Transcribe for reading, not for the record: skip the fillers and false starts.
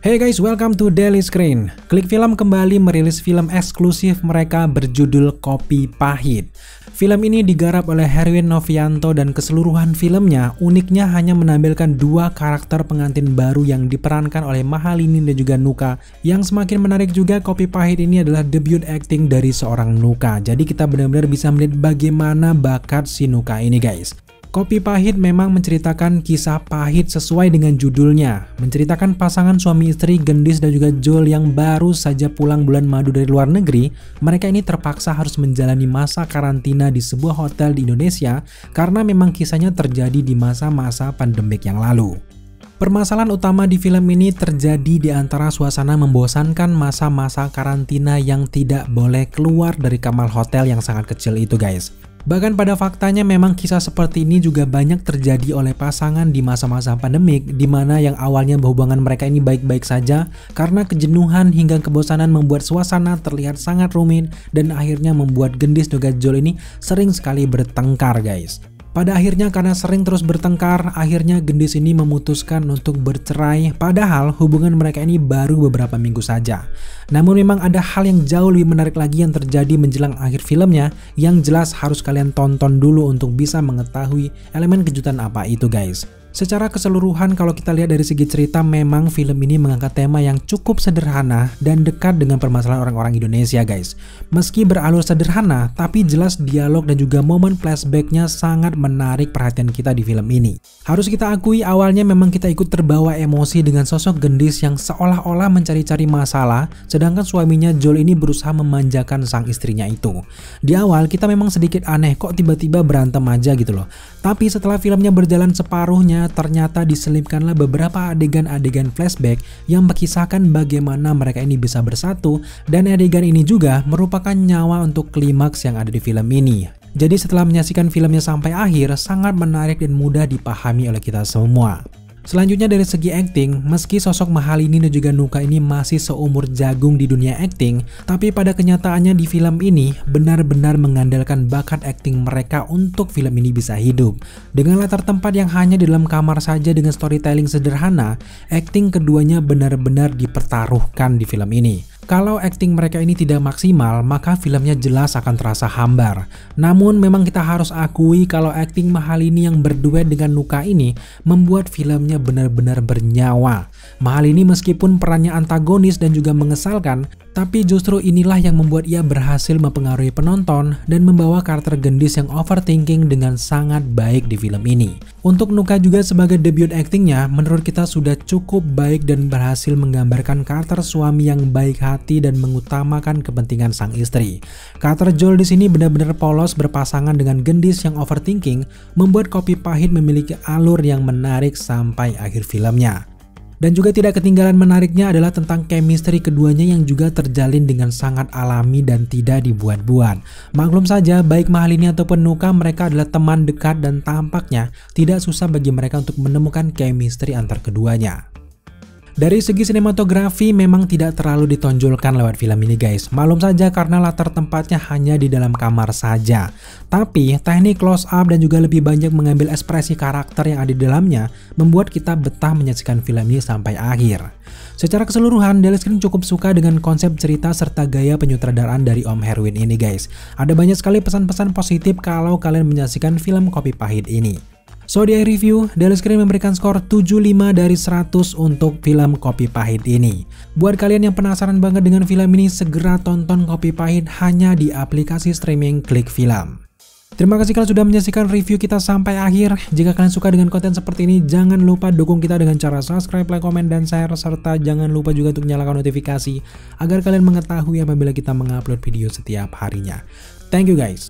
Hey guys, welcome to Daily Screen. Klik Film kembali merilis film eksklusif mereka berjudul Kopi Pahit. Film ini digarap oleh Herwin Novianto dan keseluruhan filmnya uniknya hanya menampilkan dua karakter pengantin baru yang diperankan oleh Mahalini dan juga Nuka. Yang semakin menarik juga, Kopi Pahit ini adalah debut acting dari seorang Nuka. Jadi kita benar-benar bisa melihat bagaimana bakat si Nuka ini guys. Kopi Pahit memang menceritakan kisah pahit sesuai dengan judulnya, menceritakan pasangan suami istri Gendis dan juga Jol yang baru saja pulang bulan madu dari luar negeri. Mereka ini terpaksa harus menjalani masa karantina di sebuah hotel di Indonesia karena memang kisahnya terjadi di masa-masa pandemik yang lalu. Permasalahan utama di film ini terjadi di antara suasana membosankan masa-masa karantina yang tidak boleh keluar dari kamar hotel yang sangat kecil itu guys. Bahkan pada faktanya memang kisah seperti ini juga banyak terjadi oleh pasangan di masa-masa pandemik, di mana yang awalnya hubungan mereka ini baik-baik saja karena kejenuhan hingga kebosanan membuat suasana terlihat sangat rumit dan akhirnya membuat Gendis dan juga Jol ini sering sekali bertengkar guys. Pada akhirnya karena sering terus bertengkar, akhirnya Gendis ini memutuskan untuk bercerai padahal hubungan mereka ini baru beberapa minggu saja. Namun memang ada hal yang jauh lebih menarik lagi yang terjadi menjelang akhir filmnya yang jelas harus kalian tonton dulu untuk bisa mengetahui elemen kejutan apa itu guys. Secara keseluruhan kalau kita lihat dari segi cerita memang film ini mengangkat tema yang cukup sederhana dan dekat dengan permasalahan orang-orang Indonesia guys. Meski beralur sederhana tapi jelas dialog dan juga momen flashbacknya sangat menarik perhatian kita di film ini. Harus kita akui awalnya memang kita ikut terbawa emosi dengan sosok Gendis yang seolah-olah mencari-cari masalah sedangkan suaminya Jol ini berusaha memanjakan sang istrinya itu. Di awal kita memang sedikit aneh kok tiba-tiba berantem aja gitu loh. Tapi setelah filmnya berjalan separuhnya ternyata diselipkanlah beberapa adegan-adegan flashback yang mengisahkan bagaimana mereka ini bisa bersatu dan adegan ini juga merupakan nyawa untuk klimaks yang ada di film ini. Jadi setelah menyaksikan filmnya sampai akhir sangat menarik dan mudah dipahami oleh kita semua. Selanjutnya dari segi acting, meski sosok Mahalini dan juga Nuka ini masih seumur jagung di dunia acting, tapi pada kenyataannya di film ini benar-benar mengandalkan bakat acting mereka untuk film ini bisa hidup. Dengan latar tempat yang hanya di dalam kamar saja dengan storytelling sederhana, acting keduanya benar-benar dipertaruhkan di film ini. Kalau acting mereka ini tidak maksimal, maka filmnya jelas akan terasa hambar. Namun memang kita harus akui kalau acting Mahalini yang berduet dengan Nuka ini membuat filmnya benar-benar bernyawa. Mahalini meskipun perannya antagonis dan juga mengesalkan, tapi justru inilah yang membuat ia berhasil mempengaruhi penonton dan membawa karakter Gendis yang overthinking dengan sangat baik di film ini. Untuk Nuka juga sebagai debut actingnya menurut kita sudah cukup baik dan berhasil menggambarkan karakter suami yang baik hati dan mengutamakan kepentingan sang istri. Karakter Jol di sini benar-benar polos berpasangan dengan Gendis yang overthinking, membuat Kopi Pahit memiliki alur yang menarik sampai akhir filmnya. Dan juga tidak ketinggalan menariknya adalah tentang chemistry keduanya yang juga terjalin dengan sangat alami dan tidak dibuat-buat. Maklum saja baik Mahalini ataupun Nuka mereka adalah teman dekat dan tampaknya tidak susah bagi mereka untuk menemukan chemistry antar keduanya. Dari segi sinematografi memang tidak terlalu ditonjolkan lewat film ini guys. Maklum saja karena latar tempatnya hanya di dalam kamar saja. Tapi teknik close up dan juga lebih banyak mengambil ekspresi karakter yang ada di dalamnya membuat kita betah menyaksikan film ini sampai akhir. Secara keseluruhan, Daily Screen cukup suka dengan konsep cerita serta gaya penyutradaraan dari Om Herwin ini guys. Ada banyak sekali pesan-pesan positif kalau kalian menyaksikan film Kopi Pahit ini. So di review, Daily Screen memberikan skor 75 dari 100 untuk film Kopi Pahit ini. Buat kalian yang penasaran banget dengan film ini, segera tonton Kopi Pahit hanya di aplikasi streaming Klik Film. Terima kasih kalian sudah menyaksikan review kita sampai akhir. Jika kalian suka dengan konten seperti ini, jangan lupa dukung kita dengan cara subscribe, like, komen, dan share. Serta jangan lupa juga untuk nyalakan notifikasi agar kalian mengetahui apabila kita mengupload video setiap harinya. Thank you guys.